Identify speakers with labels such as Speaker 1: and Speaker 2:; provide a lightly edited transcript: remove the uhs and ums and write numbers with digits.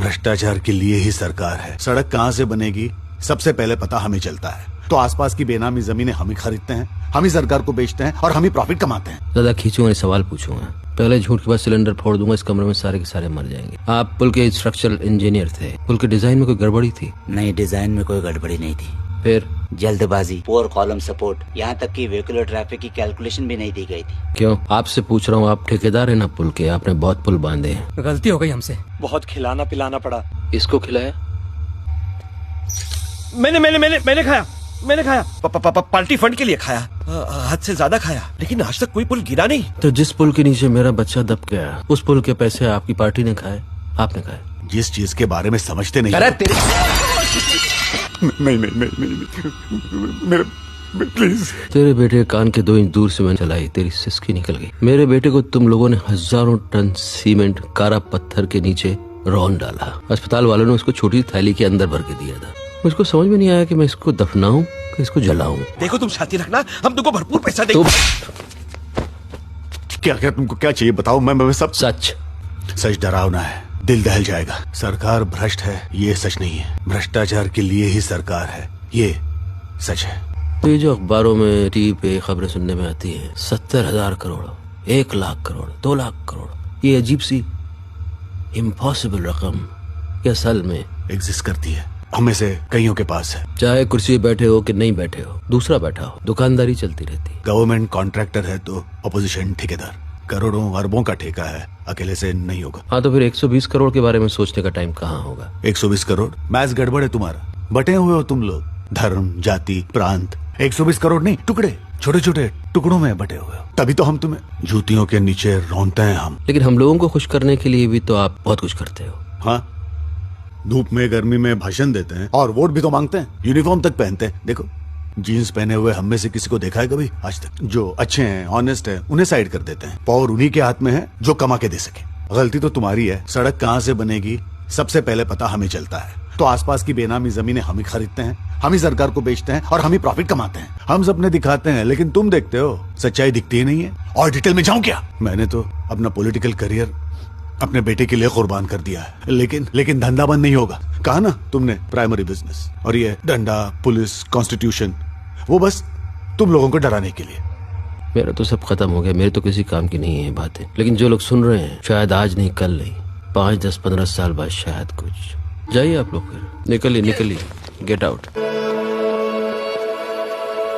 Speaker 1: भ्रष्टाचार के लिए ही सरकार है। सड़क कहाँ से बनेगी सबसे पहले पता हमें चलता है, तो आसपास की बेनामी जमीनें हम ही खरीदते हैं, हम ही सरकार को बेचते हैं और हम ही प्रॉफिट कमाते हैं।
Speaker 2: ज्यादा खींचूंगा, सवाल पूछूंगा। पहले झूठ के बाद सिलेंडर फोड़ दूंगा, इस कमरे में सारे के सारे मर जाएंगे। आप पुल के स्ट्रक्चरल इंजीनियर थे, पुल के डिजाइन में कोई गड़बड़ी थी?
Speaker 3: नहीं, डिजाइन में कोई गड़बड़ी नहीं थी।
Speaker 2: फिर?
Speaker 3: जल्दबाजी, पोर कॉलम सपोर्ट, यहाँ तक कि व्हीकुलर ट्रैफिक की कैलकुलेशन भी नहीं दी गई थी।
Speaker 2: क्यों? आपसे पूछ रहा हूँ, आप ठेकेदार है ना पुल के, आपने बहुत पुल बांधे हैं।
Speaker 4: गलती हो गई हमसे,
Speaker 5: बहुत खिलाना पिलाना पड़ा।
Speaker 2: इसको खिलाया?
Speaker 5: मैंने खाया, मैंने खाया। पार्टी फंड के लिए खाया, हद से ज्यादा खाया, लेकिन आज तक कोई पुल गिरा नहीं।
Speaker 2: तो जिस पुल के नीचे मेरा बच्चा दब गया, उस पुल के पैसे आपकी पार्टी ने खाए, आपने खाए?
Speaker 1: जिस चीज के बारे में समझते नहीं।
Speaker 5: अरे तेरे
Speaker 1: नहीं, मेरे प्लीज।
Speaker 2: तेरे बेटे कान के 2 इंच दूर से मैंने चलाई, तेरी सिसकी निकल गई। मेरे बेटे को तुम लोगों ने हजारों टन सीमेंट कारा पत्थर के नीचे रौंद डाला। अस्पताल वालों ने उसको छोटी थैली के अंदर भर के दिया था। मुझको समझ में नहीं आया कि मैं इसको दफनाऊं कि इसको जलाऊं।
Speaker 5: देखो, तुम शांति रखना, हम तुमको भरपूर पैसा देंगे।
Speaker 1: क्या तुमको क्या चाहिए बताओ, मैं सब
Speaker 2: सच
Speaker 1: डरावना है, दिल दहल जाएगा। सरकार भ्रष्ट है, ये सच नहीं है। भ्रष्टाचार के लिए ही सरकार है, ये सच है।
Speaker 2: तो ये जो अखबारों में टीवी पे खबरें सुनने में आती है, 70,000 करोड़, 1 लाख करोड़, 2 लाख करोड़, ये अजीब सी इम्पॉसिबल रकम क्या असल में
Speaker 1: एग्जिस्ट करती है, हमें से कईयों के पास है।
Speaker 2: चाहे कुर्सी पे बैठे हो कि नहीं बैठे हो, दूसरा बैठा हो, दुकानदारी चलती रहती।
Speaker 1: गवर्नमेंट कॉन्ट्रैक्टर है तो अपोजिशन ठेकेदार। करोड़ों अरबों का ठेका है, अकेले से नहीं होगा।
Speaker 2: हाँ, तो फिर 120 करोड़ के बारे में सोचने का टाइम कहाँ होगा?
Speaker 1: 120 करोड़ मैथ्स गड़बड़ है तुम्हारा। बटे हुए हो तुम लोग, धर्म, जाति, प्रांत। 120 करोड़ नहीं, टुकड़े, छोटे छोटे टुकड़ों में बटे हुए हो। तभी तो हम तुम्हें जूतियों के नीचे रौंदते हैं हम।
Speaker 2: लेकिन हम लोगों को खुश करने के लिए भी तो आप बहुत कुछ करते हो।
Speaker 1: हाँ, धूप में गर्मी में भाषण देते हैं और वोट भी तो मांगते हैं, यूनिफॉर्म तक पहनते हैं। देखो, जीन्स पहने हुए हम में से किसी को देखा है कभी आज तक? जो अच्छे हैं, ऑनेस्ट है, उन्हें साइड कर देते हैं। पावर उन्हीं के हाथ में है जो कमा के दे सके। गलती तो तुम्हारी है। सड़क कहाँ से बनेगी सबसे पहले पता हमें चलता है, तो आसपास की बेनामी जमीनें हम ही खरीदते हैं, हम ही सरकार को बेचते हैं और हम ही प्रॉफिट कमाते हैं। हम सपने दिखाते हैं, लेकिन तुम देखते हो, सच्चाई दिखती ही नहीं है। और डिटेल में जाऊं क्या? मैंने तो अपना पॉलिटिकल करियर अपने बेटे के लिए कुर्बान कर दिया है, लेकिन धंधा बंद नहीं होगा। कहा ना तुमने, प्राइमरी बिजनेस। और ये डंडा, पुलिस, कॉन्स्टिट्यूशन, वो बस तुम लोगों को डराने के लिए।
Speaker 2: मेरा तो सब खत्म हो गया, मेरे तो किसी काम की नहीं है बातें। लेकिन जो लोग सुन रहे हैं, शायद आज नहीं, कल नहीं, 5, 10, 15 साल बाद शायद कुछ। जाइए आप लोग, फिर निकलिए, गेट आउट।